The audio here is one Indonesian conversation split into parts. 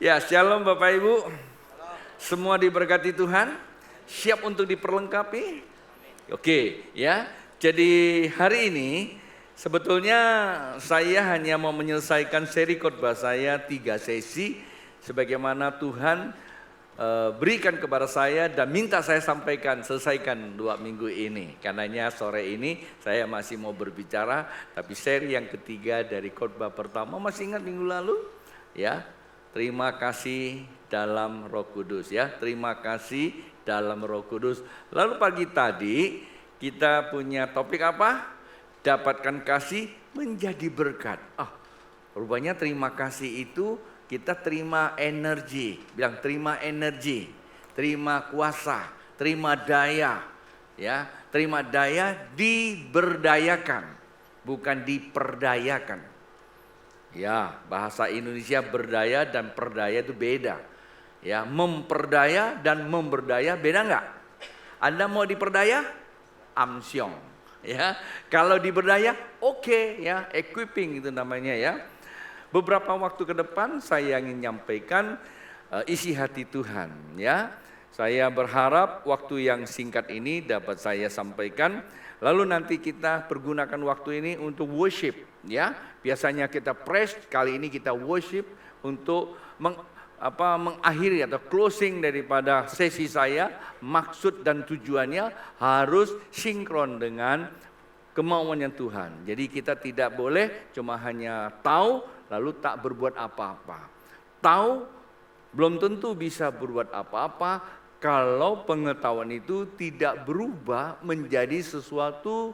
Ya, shalom Bapak Ibu. Semua diberkati Tuhan. Siap untuk diperlengkapi? Oke, ya. Jadi hari ini sebetulnya saya hanya mau menyelesaikan seri khotbah saya 3 sesi sebagaimana Tuhan berikan kepada saya dan minta saya sampaikan, selesaikan 2 minggu ini. Karenanya sore ini saya masih mau berbicara, tapi seri yang ketiga dari khotbah pertama, masih ingat minggu lalu? Ya, terima kasih dalam Roh Kudus ya, terima kasih dalam Roh Kudus. Lalu pagi tadi kita punya topik apa? Dapatkan kasih menjadi berkat. Rupanya terima kasih itu kita terima energi, bilang terima energi, terima kuasa, terima daya, ya, terima daya diberdayakan, bukan diperdayakan. Ya, bahasa Indonesia berdaya dan perdaya itu beda. Ya, memperdaya dan memberdaya beda enggak? Anda mau diperdaya? Amsyong. Ya, kalau diberdaya, oke, ya, equipping itu namanya ya. Beberapa waktu ke depan saya ingin menyampaikan isi hati Tuhan ya. Saya berharap waktu yang singkat ini dapat saya sampaikan. Lalu nanti kita pergunakan waktu ini untuk worship ya. Biasanya kita praise, kali ini kita worship untuk mengakhiri atau closing daripada sesi saya. Maksud dan tujuannya harus sinkron dengan kemauan yang Tuhan. Jadi kita tidak boleh cuma hanya tahu lalu tak berbuat apa-apa. Tahu belum tentu bisa berbuat apa-apa kalau pengetahuan itu tidak berubah menjadi sesuatu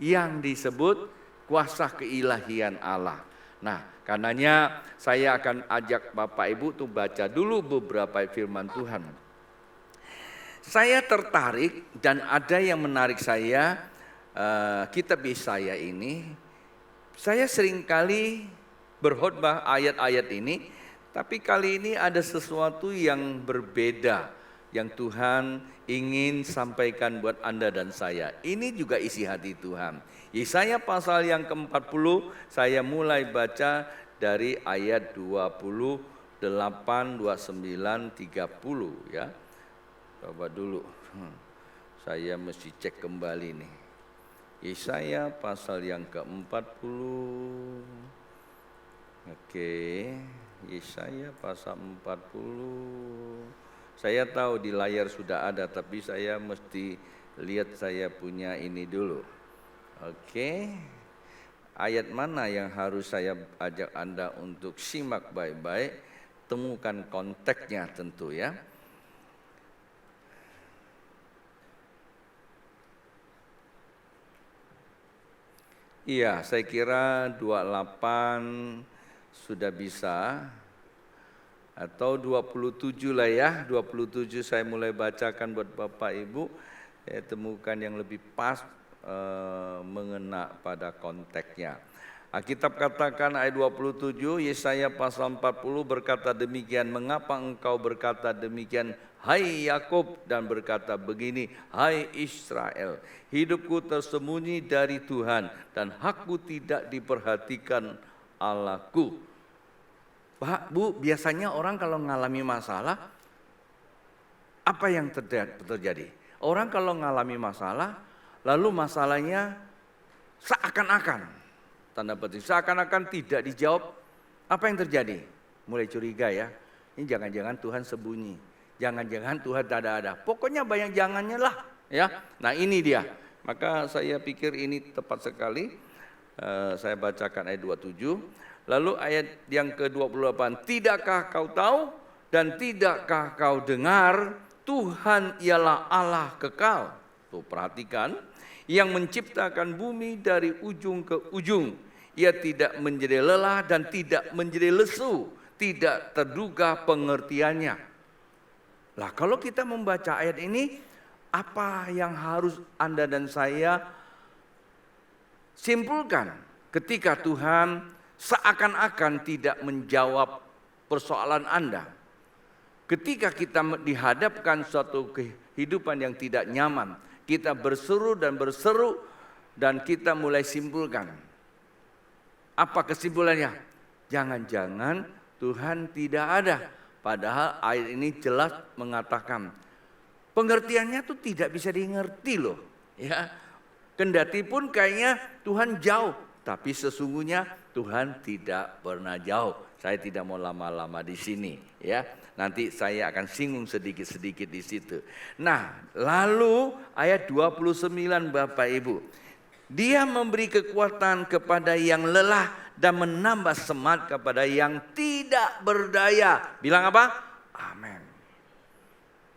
yang disebut kuasa keilahian Allah. Nah, karenanya saya akan ajak Bapak Ibu tuh baca dulu beberapa firman Tuhan. Saya tertarik dan ada yang menarik saya, kitab Yesaya ini. Saya seringkali berkhotbah ayat-ayat ini, tapi kali ini ada sesuatu yang berbeda yang Tuhan ingin sampaikan buat Anda dan saya. Ini juga isi hati Tuhan. Yesaya pasal yang ke-40, saya mulai baca dari ayat 28, 29, 30 ya. Coba dulu, saya mesti cek kembali nih. Yesaya pasal yang ke-40. Oke, Yesaya pasal 40. Saya tahu di layar sudah ada, tapi saya mesti lihat saya punya ini dulu. Oke, ayat mana yang harus saya ajak Anda untuk simak baik-baik, temukan konteksnya tentu ya. Iya, saya kira 28 sudah bisa, atau 27 lah ya, 27 saya mulai bacakan buat Bapak Ibu, saya temukan yang lebih pas mengena pada konteksnya. Alkitab katakan ayat 27, Yesaya pasal 40 berkata demikian, mengapa engkau berkata demikian, hai Yakub, dan berkata begini, hai Israel, hidupku tersembunyi dari Tuhan dan hakku tidak diperhatikan Allahku. Pak, Bu, biasanya orang kalau mengalami masalah, apa yang terjadi? Orang kalau mengalami masalah, lalu masalahnya seakan-akan, tanda petik, seakan-akan tidak dijawab, apa yang terjadi? Mulai curiga ya, ini jangan-jangan Tuhan sembunyi, jangan-jangan Tuhan tak ada. Pokoknya banyak jangannya lah ya. Nah ini dia, maka saya pikir ini tepat sekali. Saya bacakan ayat 27. Lalu ayat yang ke-28, tidakkah kau tahu dan tidakkah kau dengar, Tuhan ialah Allah kekal. Tuh perhatikan, yang menciptakan bumi dari ujung ke ujung. Ia tidak menjadi lelah dan tidak menjadi lesu, tidak terduga pengertiannya. Lah kalau kita membaca ayat ini, apa yang harus Anda dan saya simpulkan ketika Tuhan seakan-akan tidak menjawab persoalan Anda? Ketika kita dihadapkan suatu kehidupan yang tidak nyaman, kita berseru dan kita mulai simpulkan. Apa kesimpulannya? Jangan-jangan Tuhan tidak ada. Padahal ayat ini jelas mengatakan pengertiannya tuh tidak bisa dimengerti loh. Ya, kendati pun kayaknya Tuhan jauh, tapi sesungguhnya Tuhan tidak pernah jauh. Saya tidak mau lama-lama di sini, ya. Nanti saya akan singgung sedikit-sedikit di situ. Nah, lalu ayat 29 Bapak Ibu. Dia memberi kekuatan kepada yang lelah dan menambah semangat kepada yang tidak berdaya. Bilang apa? Amin.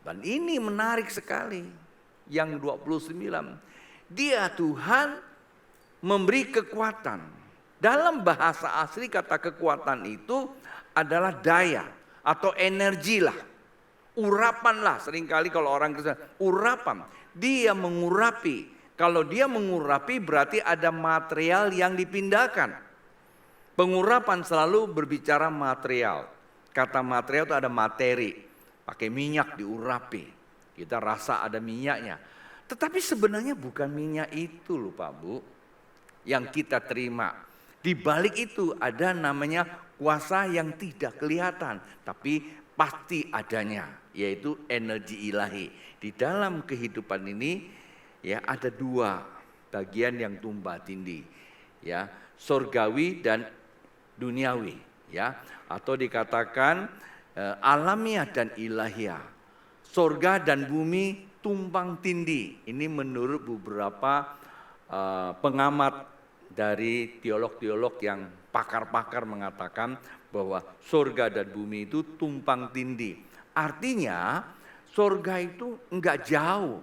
Dan ini menarik sekali. Yang 29. Dia Tuhan memberi kekuatan. Dalam bahasa asli kata kekuatan itu adalah daya atau energi lah. Urapan lah. Seringkali kalau orang Kristen, urapan. Dia mengurapi. Kalau dia mengurapi berarti ada material yang dipindahkan. Pengurapan selalu berbicara material. Kata material itu ada materi. Pakai minyak diurapi. Kita rasa ada minyaknya. Tetapi sebenarnya bukan minyak itu loh Pak Bu. Yang kita terima. Di balik itu ada namanya kuasa yang tidak kelihatan. Tapi pasti adanya. Yaitu energi ilahi. Di dalam kehidupan ini ya ada dua bagian yang tumpah tindih. Ya, surgawi dan duniawi. Ya, atau dikatakan alamiah dan ilahiyah. Surga dan bumi tumpang tindih. Ini menurut beberapa pengamat dari teolog-teolog yang pakar-pakar mengatakan bahwa surga dan bumi itu tumpang tindih. Artinya surga itu enggak jauh.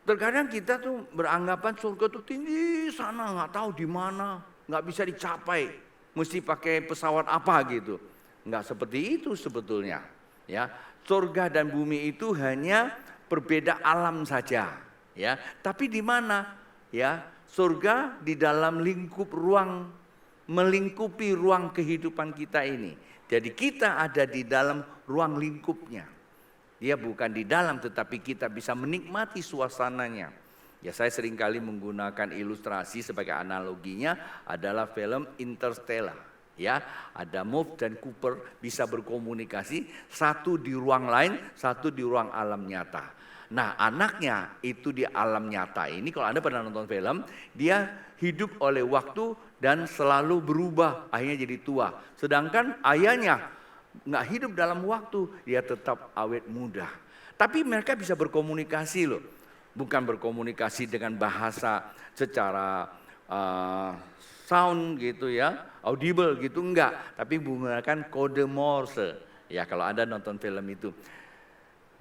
Terkadang kita tuh beranggapan surga itu tinggi sana, enggak tahu di mana, enggak bisa dicapai. Mesti pakai pesawat apa gitu. Enggak seperti itu sebetulnya. Ya, surga dan bumi itu hanya berbeda alam saja. Ya, tapi di mana? Ya, surga di dalam lingkup ruang, melingkupi ruang kehidupan kita ini. Jadi kita ada di dalam ruang lingkupnya. Dia bukan di dalam tetapi kita bisa menikmati suasananya. Ya, saya seringkali menggunakan ilustrasi sebagai analoginya adalah film Interstellar. Ya, ada Moff dan Cooper bisa berkomunikasi, satu di ruang lain, satu di ruang alam nyata. Nah, anaknya itu di alam nyata ini, kalau Anda pernah nonton film, dia hidup oleh waktu dan selalu berubah, akhirnya jadi tua. Sedangkan ayahnya nggak hidup dalam waktu, dia tetap awet muda. Tapi mereka bisa berkomunikasi loh, bukan berkomunikasi dengan bahasa secara sound gitu ya, audible gitu enggak, tapi menggunakan kode Morse. Ya, kalau Anda nonton film itu.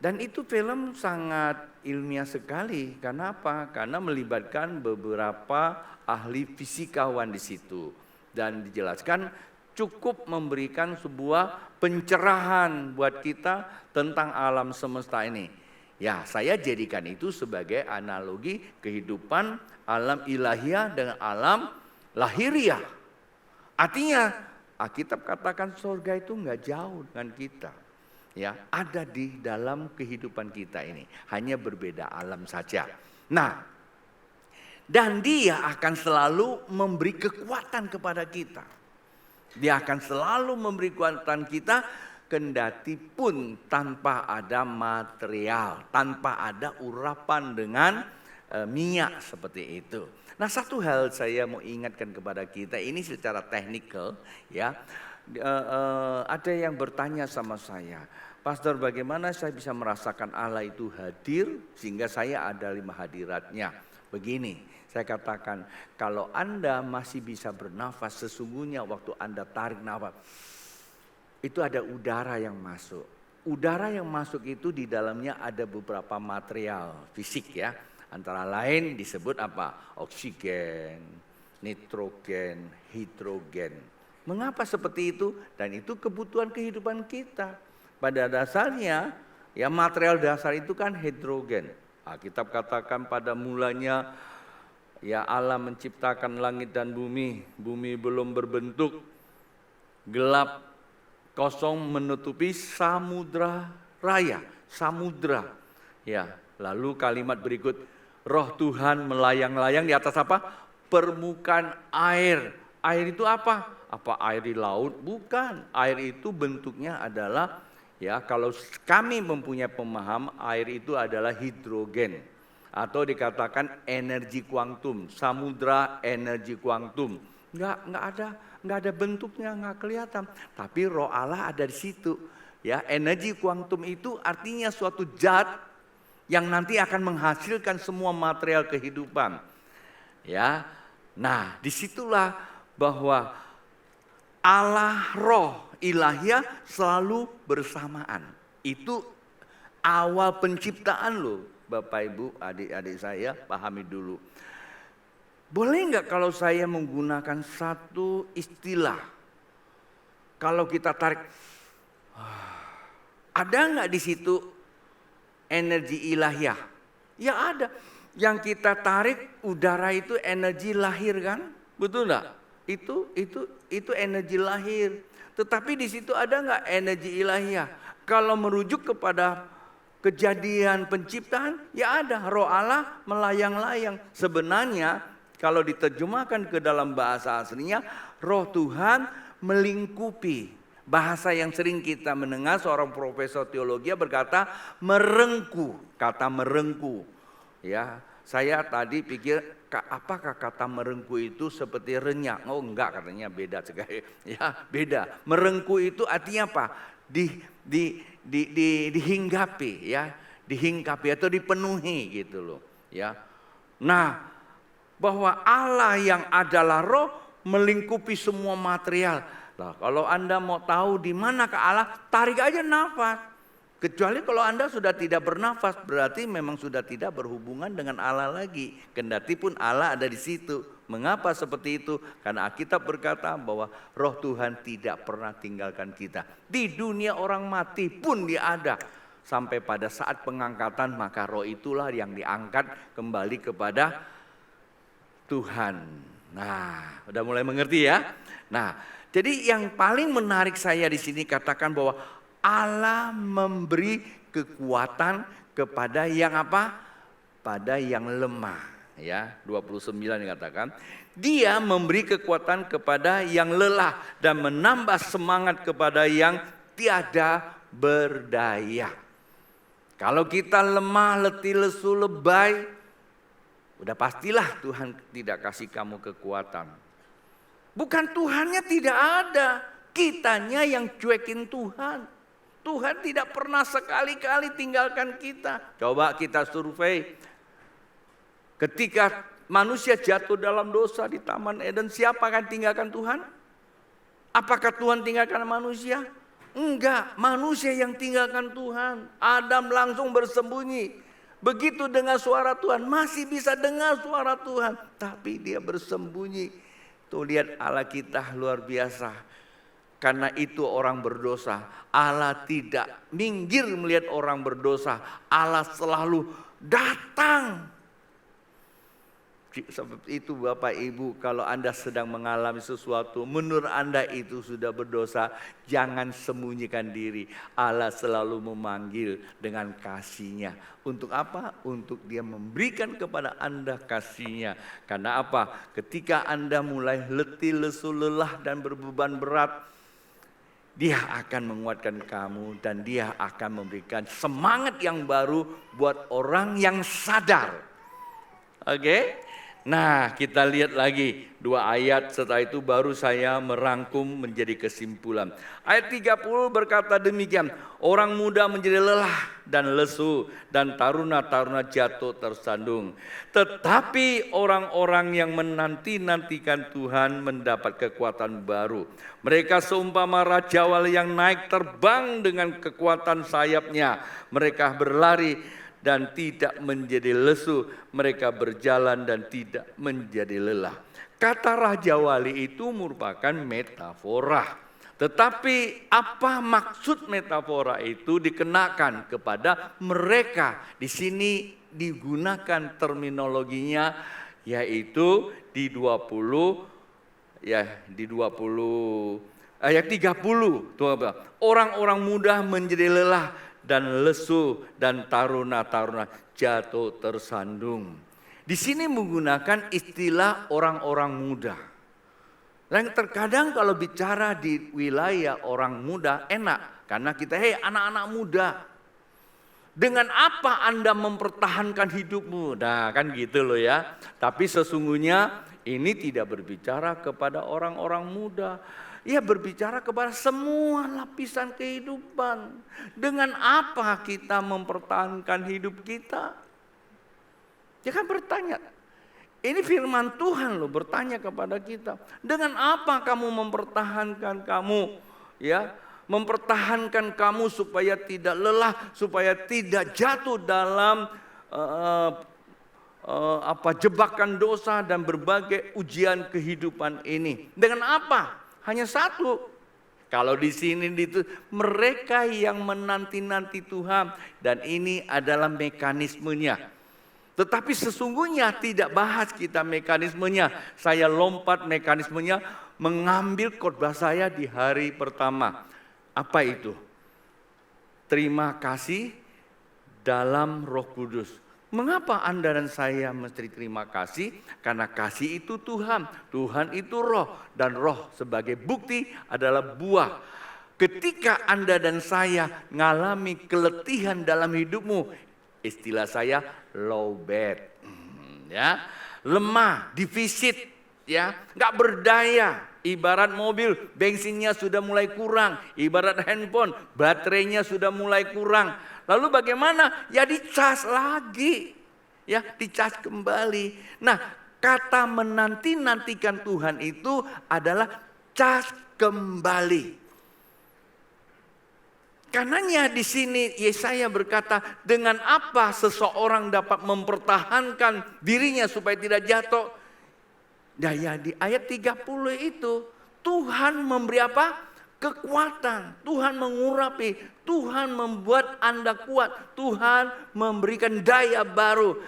Dan itu film sangat ilmiah sekali. Karena apa? Karena melibatkan beberapa ahli fisikawan di situ. Dan dijelaskan cukup memberikan sebuah pencerahan buat kita tentang alam semesta ini. Ya, saya jadikan itu sebagai analogi kehidupan alam ilahiyah dengan alam lahiriah. Artinya Alkitab katakan surga itu enggak jauh dengan kita. Ya, ada di dalam kehidupan kita ini, hanya berbeda alam saja. Nah, dan dia akan selalu memberi kekuatan kepada kita. Dia akan selalu memberi kekuatan kita, kendati pun tanpa ada material, tanpa ada urapan dengan minyak seperti itu. Nah, satu hal saya mau ingatkan kepada kita, ini secara teknikal ya. Ada yang bertanya sama saya, Pastor, bagaimana saya bisa merasakan Allah itu hadir sehingga saya ada 5 hadiratnya? Begini, saya katakan kalau Anda masih bisa bernafas, sesungguhnya waktu Anda tarik nafas itu ada udara yang masuk. Udara yang masuk itu di dalamnya ada beberapa material fisik ya. Antara lain disebut apa? Oksigen, nitrogen, hidrogen. Mengapa seperti itu? Dan itu kebutuhan kehidupan kita. Pada dasarnya, ya material dasar itu kan hidrogen. Alkitab katakan pada mulanya, ya Allah menciptakan langit dan bumi. Bumi belum berbentuk, gelap, kosong menutupi samudra raya. Samudra. Ya, lalu kalimat berikut, Roh Tuhan melayang-layang di atas apa? Permukaan air. Air itu apa? Apa air di laut? Bukan. Air itu bentuknya adalah, ya, kalau kami mempunyai pemahaman, air itu adalah hidrogen atau dikatakan energi kuantum, samudra energi kuantum. Nggak ada bentuknya, nggak kelihatan. Tapi Roh Allah ada di situ. Ya, energi kuantum itu artinya suatu zat yang nanti akan menghasilkan semua material kehidupan. Ya, nah disitulah bahwa Allah Roh Ilahiyah selalu bersamaan. Itu awal penciptaan loh, Bapak Ibu, adik-adik saya, pahami dulu. Boleh nggak kalau saya menggunakan satu istilah? Kalau kita tarik, ada nggak di situ energi ilahiyah? Ya ada. Yang kita tarik udara itu energi lahir kan? Betul nggak? Itu energi lahir. Tetapi di situ ada nggak energi ilahiyah? Kalau merujuk kepada kejadian penciptaan, ya ada. Roh Allah melayang-layang. Sebenarnya kalau diterjemahkan ke dalam bahasa aslinya, Roh Tuhan melingkupi. Bahasa yang sering kita mendengar, seorang profesor teologi berkata merengku, kata merengku. Ya, saya tadi pikir apakah kata merengku itu seperti renyah? Oh enggak, katanya beda sekali. Ya, beda. Merengku itu artinya apa? Dihinggapi, ya, dihinggapi atau dipenuhi gitu loh. Ya, nah, bahwa Allah yang adalah Roh melingkupi semua material. Nah, kalau Anda mau tahu di manakah Allah, tarik aja nafas. Kecuali kalau Anda sudah tidak bernafas, berarti memang sudah tidak berhubungan dengan Allah lagi. Kendati pun Allah ada di situ. Mengapa seperti itu? Karena Alkitab berkata bahwa Roh Tuhan tidak pernah tinggalkan kita. Di dunia orang mati pun Dia ada. Sampai pada saat pengangkatan, maka Roh itulah yang diangkat kembali kepada Tuhan. Nah, udah mulai mengerti ya? Nah, jadi yang paling menarik saya di sini katakan bahwa Allah memberi kekuatan kepada yang apa? Pada yang lemah. Ya, 29 dikatakan. Dia memberi kekuatan kepada yang lelah dan menambah semangat kepada yang tiada berdaya. Kalau kita lemah, letih, lesu, lebay, udah pastilah Tuhan tidak kasih kamu kekuatan. Bukan Tuhannya tidak ada, kitanya yang cuekin Tuhan. Tuhan tidak pernah sekali-kali tinggalkan kita. Coba kita survei. Ketika manusia jatuh dalam dosa di Taman Eden, siapa akan tinggalkan Tuhan? Apakah Tuhan tinggalkan manusia? Enggak, manusia yang tinggalkan Tuhan. Adam langsung bersembunyi. Begitu dengar suara Tuhan, masih bisa dengar suara Tuhan, tapi dia bersembunyi. Tuh lihat Allah kita luar biasa. Karena itu orang berdosa. Allah tidak minggir melihat orang berdosa. Allah selalu datang. Sebab itu Bapak Ibu, kalau Anda sedang mengalami sesuatu, menurut Anda itu sudah berdosa, jangan sembunyikan diri. Allah selalu memanggil dengan kasih-Nya. Untuk apa? Untuk Dia memberikan kepada Anda kasih-Nya. Karena apa? Ketika Anda mulai letih, lesu, lelah dan berbeban berat, Dia akan menguatkan kamu dan Dia akan memberikan semangat yang baru buat orang yang sadar. Oke? Nah, kita lihat lagi 2 ayat, setelah itu baru saya merangkum menjadi kesimpulan. Ayat 30 berkata demikian, orang muda menjadi lelah dan lesu dan taruna-taruna jatuh tersandung. Tetapi orang-orang yang menanti-nantikan Tuhan mendapat kekuatan baru. Mereka seumpama rajawali yang naik terbang dengan kekuatan sayapnya. Mereka berlari dan tidak menjadi lesu, mereka berjalan dan tidak menjadi lelah. Kata Raja Wali itu merupakan metafora. Tetapi apa maksud metafora itu dikenakan kepada mereka? Di sini digunakan terminologinya yaitu di 20 ayat 30. Orang-orang muda menjadi lelah dan lesu dan taruna-taruna jatuh tersandung. Di sini menggunakan istilah orang-orang muda. Dan terkadang kalau bicara di wilayah orang muda enak. Karena kita, hei anak-anak muda, dengan apa Anda mempertahankan hidupmu? Nah kan gitu loh ya. Tapi sesungguhnya ini tidak berbicara kepada orang-orang muda. Ia berbicara kepada semua lapisan kehidupan. Dengan apa kita mempertahankan hidup kita? Dia kan bertanya. Ini firman Tuhan loh bertanya kepada kita. Dengan apa kamu mempertahankan kamu? Ya, mempertahankan kamu supaya tidak lelah, supaya tidak jatuh dalam jebakan dosa dan berbagai ujian kehidupan ini. Dengan apa? Hanya satu. Kalau di sini itu mereka yang menanti-nanti Tuhan dan ini adalah mekanismenya. Tetapi sesungguhnya tidak bahas kita mekanismenya. Saya lompat mekanismenya mengambil khotbah saya di hari pertama. Apa itu? Terima kasih dalam Roh Kudus. Mengapa Anda dan saya mesti terima kasih? Karena kasih itu Tuhan. Tuhan itu roh. Dan roh sebagai bukti adalah buah. Ketika Anda dan saya mengalami keletihan dalam hidupmu, istilah saya low bad, ya, lemah, defisit, ya, nggak berdaya. Ibarat mobil, bensinnya sudah mulai kurang. Ibarat handphone, baterainya sudah mulai kurang. Lalu bagaimana? Ya dicas lagi, ya dicas kembali. Nah, kata menanti-nantikan Tuhan itu adalah cas kembali. Karenanya di sini Yesaya berkata, dengan apa seseorang dapat mempertahankan dirinya supaya tidak jatuh? Daya di ayat 30 itu Tuhan memberi apa? Kekuatan. Tuhan mengurapi, Tuhan membuat Anda kuat, Tuhan memberikan daya baru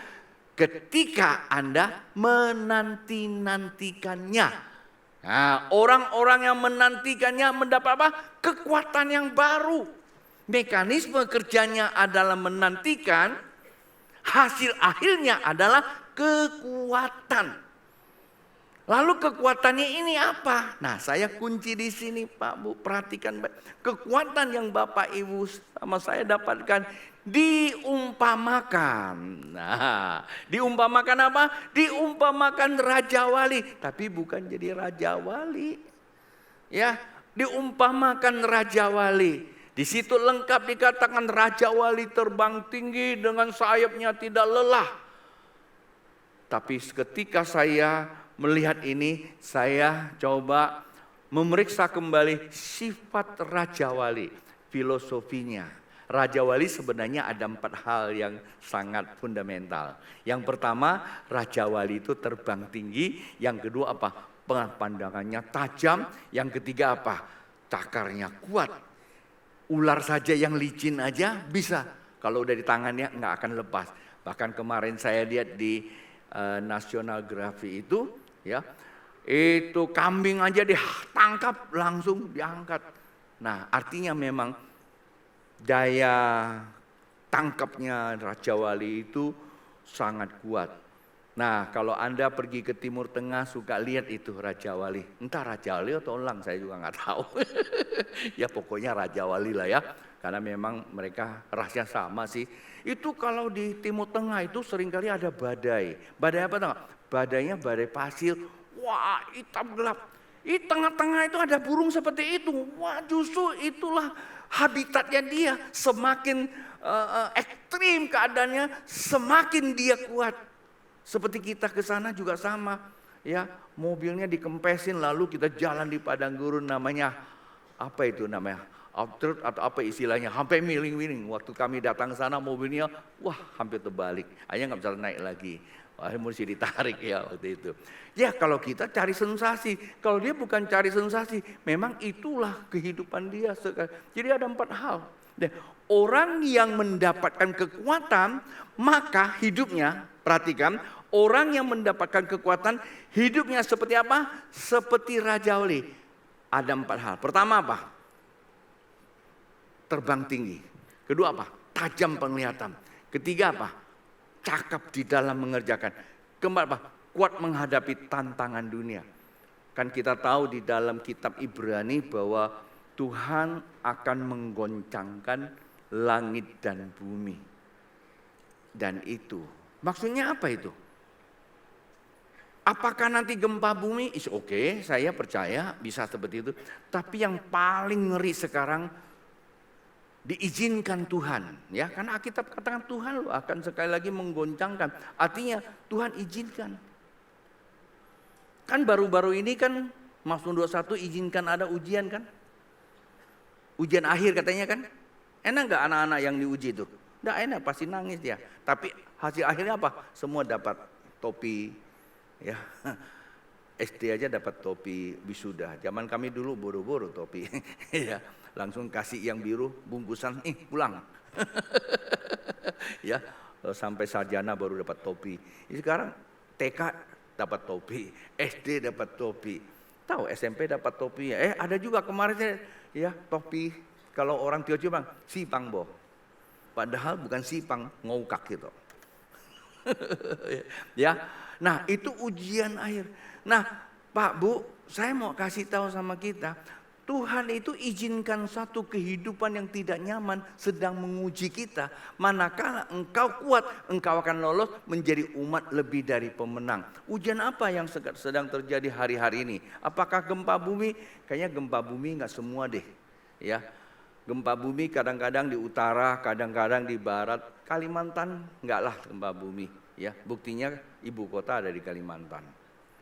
ketika Anda menanti-nantikannya. Nah, orang-orang yang menantikannya mendapat apa? Kekuatan yang baru. Mekanisme kerjanya adalah menantikan, hasil akhirnya adalah kekuatan. Lalu kekuatannya ini apa? Nah, saya kunci di sini Pak Bu, perhatikan baik. Kekuatan yang Bapak Ibu sama saya dapatkan diumpamakan. Nah, diumpamakan apa? Diumpamakan Raja Wali, tapi bukan jadi Raja Wali. Ya, diumpamakan Raja Wali. Di situ lengkap dikatakan Raja Wali terbang tinggi dengan sayapnya tidak lelah. Tapi ketika saya melihat ini, saya coba memeriksa kembali sifat Raja Wali, filosofinya. Raja Wali sebenarnya ada 4 hal yang sangat fundamental. Yang pertama, Raja Wali itu terbang tinggi. Yang kedua apa? Pandangannya tajam. Yang ketiga apa? Cakarnya kuat. Ular saja yang licin aja bisa. Kalau udah di tangannya nggak akan lepas. Bahkan kemarin saya lihat di National Geographic itu, ya, itu kambing aja ditangkap langsung diangkat. Nah, artinya memang daya tangkapnya Raja Wali itu sangat kuat. Nah, kalau Anda pergi ke Timur Tengah suka lihat itu Raja Wali. Entah Raja Wali atau elang saya juga nggak tahu. Ya pokoknya Raja Wali lah ya. Karena memang mereka rasnya sama sih. Itu kalau di Timur Tengah itu seringkali ada badai. Badai apa tahu? Badainya badai pasir. Wah, hitam gelap. Di tengah-tengah itu ada burung seperti itu. Wah, justru itulah habitatnya dia. Semakin ekstrim keadaannya, semakin dia kuat. Seperti kita ke sana juga sama, ya, mobilnya dikempesin lalu kita jalan di padang gurun namanya apa itu namanya? Off-road atau apa istilahnya? Sampai miling-miling. Waktu kami datang ke sana mobilnya wah hampir terbalik. Akhirnya nggak bisa naik lagi. Mesti ditarik ya waktu itu. Ya kalau kita cari sensasi, kalau dia bukan cari sensasi, memang itulah kehidupan dia. Jadi ada 4 hal. Dan orang yang mendapatkan kekuatan, maka hidupnya, perhatikan, orang yang mendapatkan kekuatan, hidupnya seperti apa? Seperti Raja Wali. Ada 4 hal. Pertama apa? Terbang tinggi. Kedua apa? Tajam penglihatan. Ketiga apa? Cakap di dalam mengerjakan. Keempat apa? Kuat menghadapi tantangan dunia. Kan kita tahu di dalam kitab Ibrani bahwa Tuhan akan menggoncangkan langit dan bumi. Dan itu, maksudnya apa itu? Apakah nanti gempa bumi? Oke, saya percaya bisa seperti itu. Tapi yang paling ngeri sekarang diizinkan Tuhan, ya, karena Alkitab katakan Tuhan loh akan sekali lagi menggoncangkan. Artinya Tuhan izinkan. Kan baru-baru ini kan Mazmur 21 izinkan ada ujian kan? Ujian akhir katanya kan? Enak gak anak-anak yang diuji itu? Nggak enak, pasti nangis dia. Tapi hasil akhirnya apa? Semua dapat topi, ya. SD aja dapat topi wisuda. Zaman kami dulu boro-boro topi, ya. Langsung kasih yang biru, bungkusan, pulang. Ya, sampai sarjana baru dapat topi. Sekarang TK dapat topi, SD dapat topi. Tahu SMP dapat topi ya. Ada juga kemarin ya topi kalau orang Tionghoa bilang sipang boh. Padahal bukan sipang, ngokak gitu. Ya. Nah, itu ujian akhir. Nah, Pak Bu, saya mau kasih tahu sama kita, Tuhan itu izinkan satu kehidupan yang tidak nyaman sedang menguji kita. Manakala engkau kuat, engkau akan lolos menjadi umat lebih dari pemenang. Ujian apa yang sedang terjadi hari-hari ini? Apakah gempa bumi? Kayaknya gempa bumi nggak semua deh. Ya, gempa bumi kadang-kadang di utara, kadang-kadang di barat. Kalimantan enggak lah gempa bumi. Ya, buktinya ibu kota ada di Kalimantan.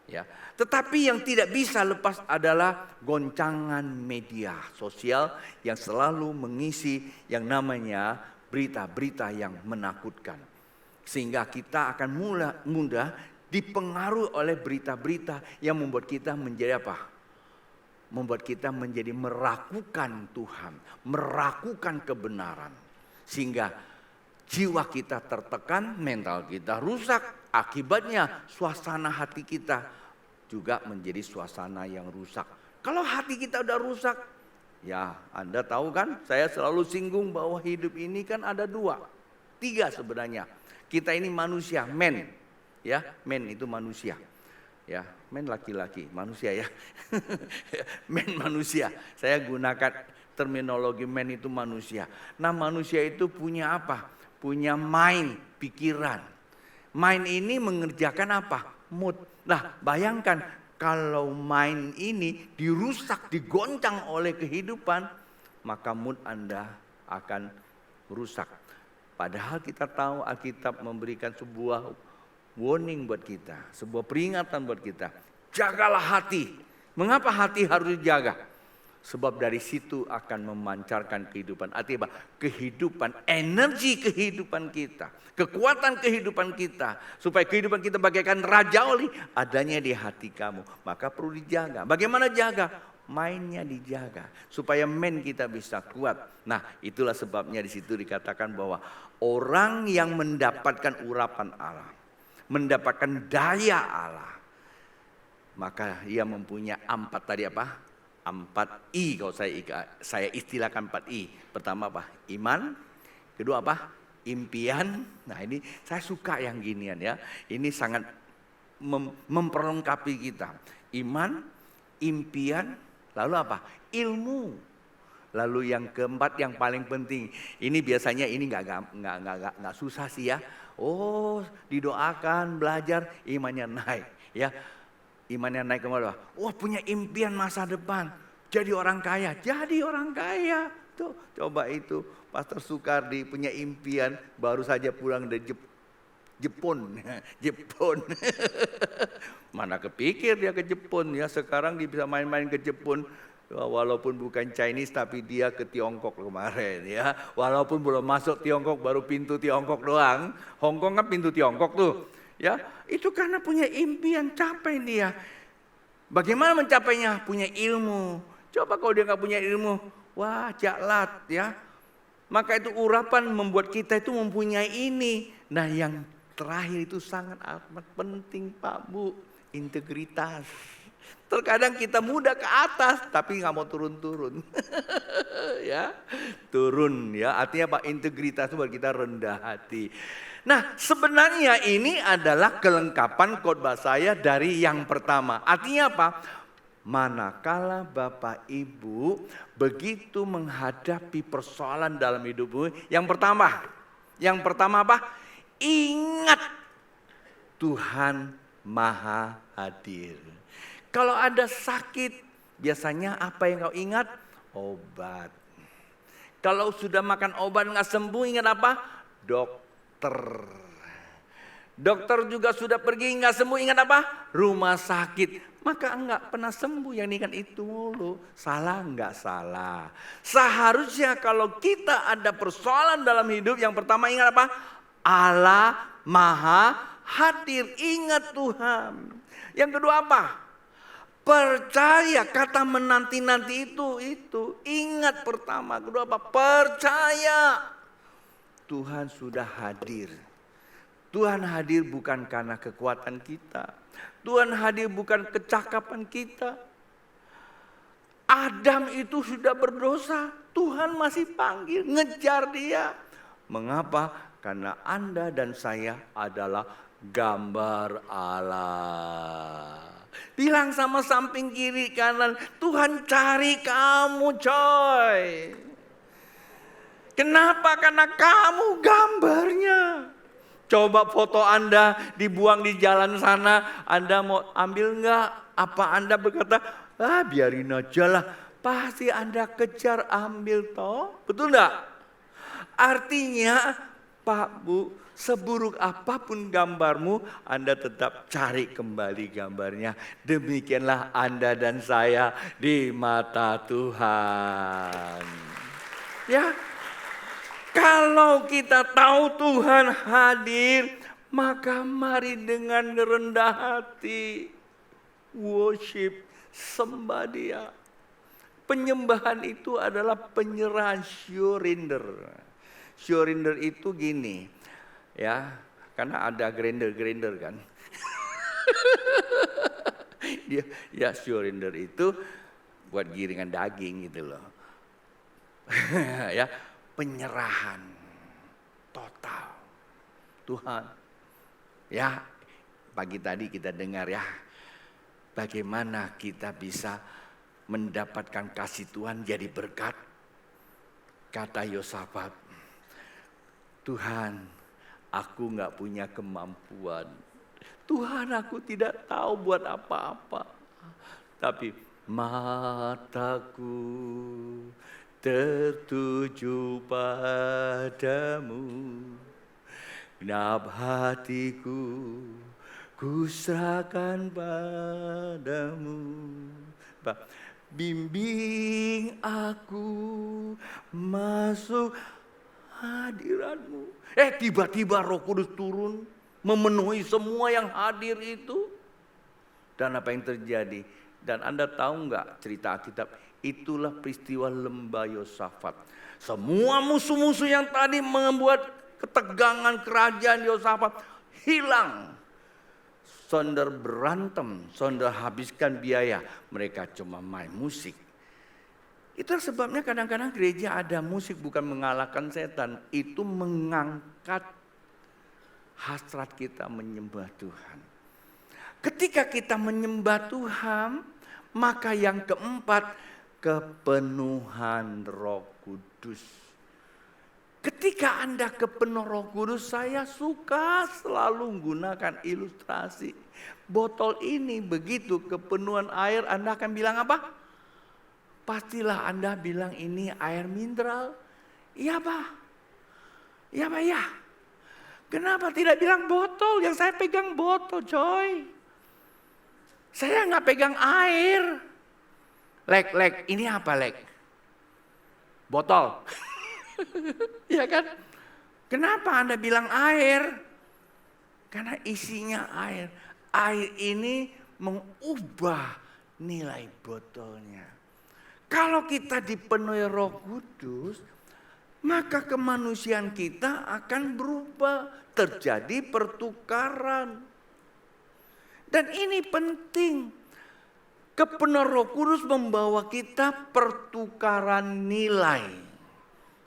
Ya, tetapi yang tidak bisa lepas adalah goncangan media sosial yang selalu mengisi yang namanya berita-berita yang menakutkan. Sehingga kita akan mudah dipengaruhi oleh berita-berita yang membuat kita menjadi apa? Membuat kita menjadi meragukan Tuhan, meragukan kebenaran. Sehingga jiwa kita tertekan, mental kita rusak. Akibatnya suasana hati kita juga menjadi suasana yang rusak. Kalau hati kita udah rusak, ya Anda tahu kan, saya selalu singgung bahwa hidup ini kan ada 2, 3 sebenarnya. Kita ini manusia, men. Ya, men itu manusia. Ya, men laki-laki, manusia ya. Men manusia. Saya gunakan terminologi men itu manusia. Nah, manusia itu punya apa? Punya mind, pikiran. Mind ini mengerjakan apa? Mood. Nah, bayangkan kalau mind ini dirusak, digoncang oleh kehidupan, maka mood Anda akan rusak. Padahal kita tahu Alkitab memberikan sebuah warning buat kita, sebuah peringatan buat kita. Jagalah hati. Mengapa hati harus dijaga? Sebab dari situ akan memancarkan kehidupan. Artinya apa? Kehidupan, energi kehidupan kita, kekuatan kehidupan kita. Supaya kehidupan kita bagaikan raja oli, adanya di hati kamu. Maka perlu dijaga. Bagaimana jaga? Mainnya dijaga. Supaya men kita bisa kuat. Nah, itulah sebabnya di situ dikatakan bahwa orang yang mendapatkan urapan Allah, mendapatkan daya Allah, maka ia mempunyai 4 tadi apa? 4I kalau saya istilahkan 4I. Pertama apa? Iman. Kedua apa? Impian. Nah, ini saya suka yang ginian ya. Ini sangat memperlengkapi kita. Iman, impian, lalu apa? Ilmu. Lalu yang keempat yang paling penting. Ini biasanya ini nggak susah sih ya. Oh, didoakan, belajar, imannya naik ya. Imannya naik kemana? Wah, punya impian masa depan. Jadi orang kaya. Jadi orang kaya. Tuh, coba itu. Pastor Sukardi punya impian. Baru saja pulang dari Jepun. Jepun. Mana kepikir dia ke Jepun. Ya, sekarang dia bisa main-main ke Jepun. Walaupun bukan Chinese tapi dia ke Tiongkok kemarin ya. Walaupun belum masuk Tiongkok, baru pintu Tiongkok doang. Hong Kong kan pintu Tiongkok tuh. Ya, itu karena punya impian, capai dia. Bagaimana mencapainya? Punya ilmu. Coba kalau dia nggak punya ilmu, wah jalat ya. Maka itu urapan membuat kita itu mempunyai ini. Nah, yang terakhir itu sangat amat penting Pak Bu, integritas. Terkadang kita mudah ke atas tapi nggak mau turun-turun. Ya, turun ya. Artinya Pak, integritas itu buat kita rendah hati. Nah, sebenarnya ini adalah kelengkapan khotbah saya dari yang pertama. Artinya apa? manakala Bapak Ibu begitu menghadapi persoalan dalam hidupmu, yang pertama apa? Ingat Tuhan Maha Hadir. Kalau ada sakit, biasanya apa yang kau ingat? Obat. Kalau sudah makan obat nggak sembuh, ingat apa? Dokter. Dokter juga sudah pergi nggak sembuh, ingat apa? Rumah sakit. Maka enggak pernah sembuh, yang ingat itu mulu. Salah enggak salah. Seharusnya kalau kita ada persoalan dalam hidup, yang pertama ingat apa? Allah Maha Hadir, ingat Tuhan. Yang kedua apa? Percaya, kata menanti-nanti itu. Ingat pertama, kedua apa? Percaya. Tuhan sudah hadir. Tuhan hadir bukan karena kekuatan kita. Tuhan hadir bukan kecakapan kita. Adam itu sudah berdosa. Tuhan masih panggil, ngejar dia. Mengapa? Karena Anda dan saya adalah gambar Allah. Bilang sama samping kiri kanan, Tuhan cari kamu coy. Kenapa? Karena kamu gambarnya. Coba foto Anda dibuang di jalan sana, Anda mau ambil enggak? Apa Anda berkata, biarin aja lah. Pasti Anda kejar ambil toh. Betul enggak? Artinya, Pak Bu, seburuk apapun gambarmu, Anda tetap cari kembali gambarnya. Demikianlah Anda dan saya di mata Tuhan. Ya. Kalau kita tahu Tuhan hadir, maka mari dengan rendah hati worship, sembah Dia. Penyembahan itu adalah penyerahan, surrender. Surrender itu gini, ya, karena ada grinder kan. Dia surrender itu buat giringan daging gitu loh. Ya. Penyerahan total. Tuhan, ya, pagi tadi kita dengar ya, bagaimana kita bisa mendapatkan kasih Tuhan jadi berkat. Kata Yosafat, Tuhan, aku gak punya kemampuan. Tuhan, aku tidak tahu buat apa-apa. Tapi mataku tertuju padamu, genap hatiku ku serahkan padamu. Bimbing aku masuk hadiratmu. Tiba-tiba Roh Kudus turun memenuhi semua yang hadir itu. Dan apa yang terjadi? Dan Anda tahu nggak cerita Alkitab? Itulah peristiwa lembah Yosafat. Semua musuh-musuh yang tadi membuat ketegangan kerajaan Yosafat hilang. Sonder berantem, sonder habiskan biaya. Mereka cuma main musik. Itulah sebabnya kadang-kadang gereja ada musik bukan mengalahkan setan. Itu mengangkat hasrat kita menyembah Tuhan. Ketika kita menyembah Tuhan, maka yang keempat, kepenuhan Roh Kudus. Ketika Anda kepenuh Roh Kudus, saya suka selalu menggunakan ilustrasi. Botol ini begitu kepenuhan air, Anda akan bilang apa? Pastilah Anda bilang ini air mineral. Iya Pak. Iya Pak ya. Kenapa tidak bilang botol? Yang saya pegang botol coy. Saya nggak pegang air. Lek, ini apa lek? Botol. Ya kan? Kenapa Anda bilang air? Karena isinya air. Air ini mengubah nilai botolnya. Kalau kita dipenuhi Roh Kudus, maka kemanusiaan kita akan berubah. Terjadi pertukaran. Dan ini penting. Kepenuhan Roh Kudus membawa kita pertukaran nilai.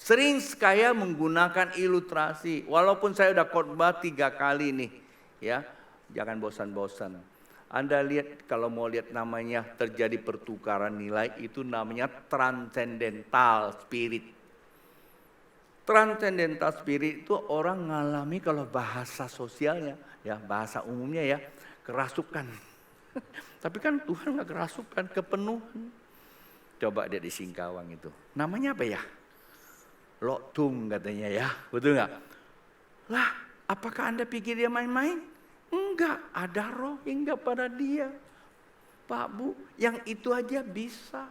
Sering saya menggunakan ilustrasi. Walaupun saya udah khotbah 3 kali nih. Ya, jangan bosan-bosan. Anda lihat kalau mau lihat namanya terjadi pertukaran nilai, itu namanya transcendental spirit. Transcendental spirit itu orang ngalami, kalau bahasa sosialnya, ya bahasa umumnya ya, kerasukan. Tapi kan Tuhan nggak kerasukan, kepenuhan. Coba dia di Singkawang itu, namanya apa ya? Loktung katanya ya, betul nggak? Lah, apakah Anda pikir dia main-main? Enggak, ada roh hingga pada dia. Pak Bu, yang itu aja bisa.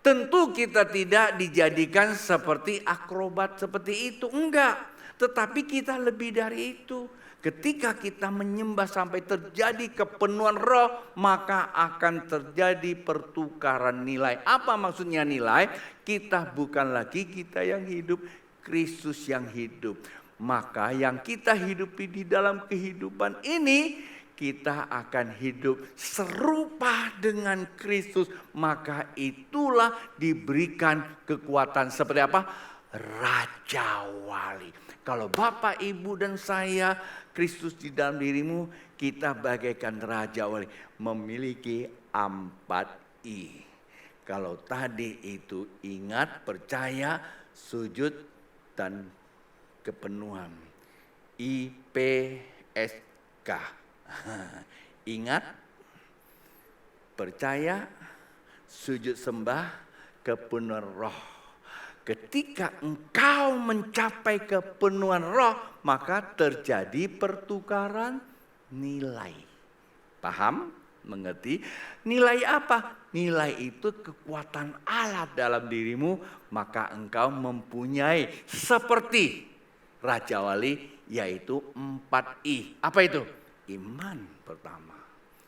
Tentu kita tidak dijadikan seperti akrobat seperti itu, enggak. Tetapi kita lebih dari itu. Ketika kita menyembah sampai terjadi kepenuhan roh, maka akan terjadi pertukaran nilai. Apa maksudnya nilai? Kita bukan lagi kita yang hidup, Kristus yang hidup. Maka yang kita hidupi di dalam kehidupan ini, kita akan hidup serupa dengan Kristus. Maka itulah diberikan kekuatan seperti apa? Raja Wali. Kalau Bapak, Ibu dan saya, Kristus di dalam dirimu, kita bagaikan Raja Wali. Memiliki 4I. Kalau tadi itu ingat, percaya, sujud, dan kepenuhan. IPSK. Ingat, percaya, sujud sembah, kepenuhan roh. Ketika engkau mencapai kepenuhan roh, maka terjadi pertukaran nilai. Paham? Mengerti? Nilai apa? Nilai itu kekuatan Allah dalam dirimu, maka engkau mempunyai seperti Raja Wali, yaitu 4I. Apa itu? Iman pertama.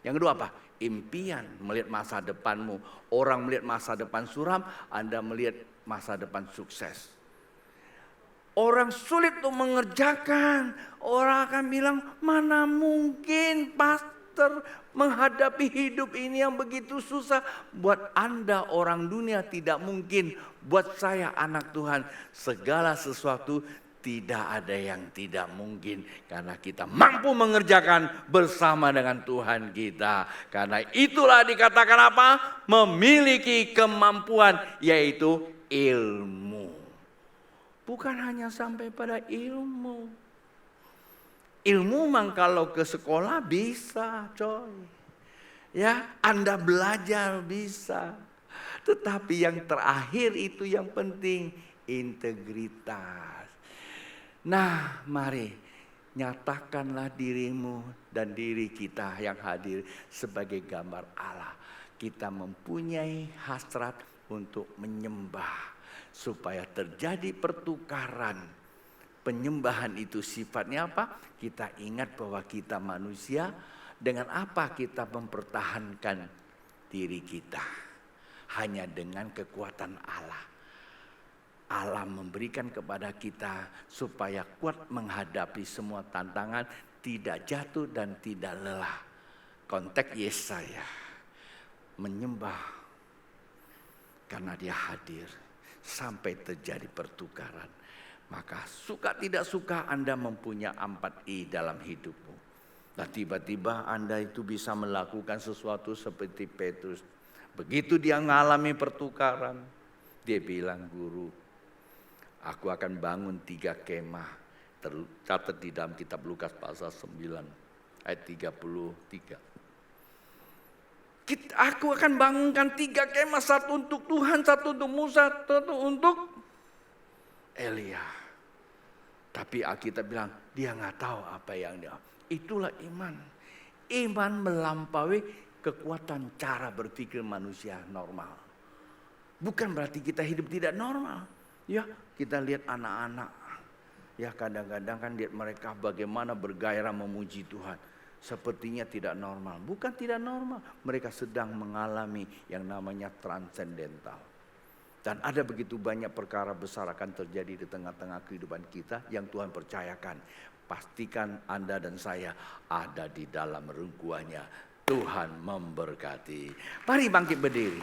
Yang kedua apa? Impian, melihat masa depanmu. Orang melihat masa depan suram, Anda melihat masa depan sukses. Orang sulit untuk mengerjakan. Orang akan bilang, mana mungkin pastor menghadapi hidup ini yang begitu susah. Buat Anda orang dunia tidak mungkin. Buat saya anak Tuhan, segala sesuatu tidak ada yang tidak mungkin, karena kita mampu mengerjakan bersama dengan Tuhan kita. Karena itulah dikatakan apa? Memiliki kemampuan, yaitu ilmu. Bukan hanya sampai pada ilmu. Ilmu memang kalau ke sekolah bisa, coy. Ya, Anda belajar bisa. Tetapi yang terakhir itu yang penting, integritas. Nah, mari nyatakanlah dirimu dan diri kita yang hadir sebagai gambar Allah. Kita mempunyai hasrat untuk menyembah supaya terjadi pertukaran. Penyembahan itu sifatnya apa? Kita ingat bahwa kita manusia, dengan apa kita mempertahankan diri kita? Hanya dengan kekuatan Allah. Allah memberikan kepada kita supaya kuat menghadapi semua tantangan, tidak jatuh dan tidak lelah. Konteks Yesaya, menyembah karena dia hadir sampai terjadi pertukaran. Maka suka tidak suka Anda mempunyai 4I dalam hidupmu. Nah, tiba-tiba Anda itu bisa melakukan sesuatu seperti Petrus. Begitu dia mengalami pertukaran, dia bilang, Guru, aku akan bangun 3 kemah. Tercatat di dalam kitab Lukas pasal 9 ayat 33. Aku akan bangunkan 3 kemah, satu untuk Tuhan, satu untuk Musa, satu untuk Elia. Tapi kita bilang dia nggak tahu apa yang dia. Itulah iman. Iman melampaui kekuatan cara berpikir manusia normal. Bukan berarti kita hidup tidak normal. Ya, kita lihat anak-anak. Ya, kadang-kadang kan lihat mereka bagaimana bergairah memuji Tuhan. Sepertinya tidak normal. Bukan tidak normal. Mereka sedang mengalami yang namanya transcendental. Dan ada begitu banyak perkara besar akan terjadi di tengah-tengah kehidupan kita yang Tuhan percayakan. Pastikan Anda dan saya ada di dalam rengkuannya. Tuhan memberkati. Mari bangkit berdiri.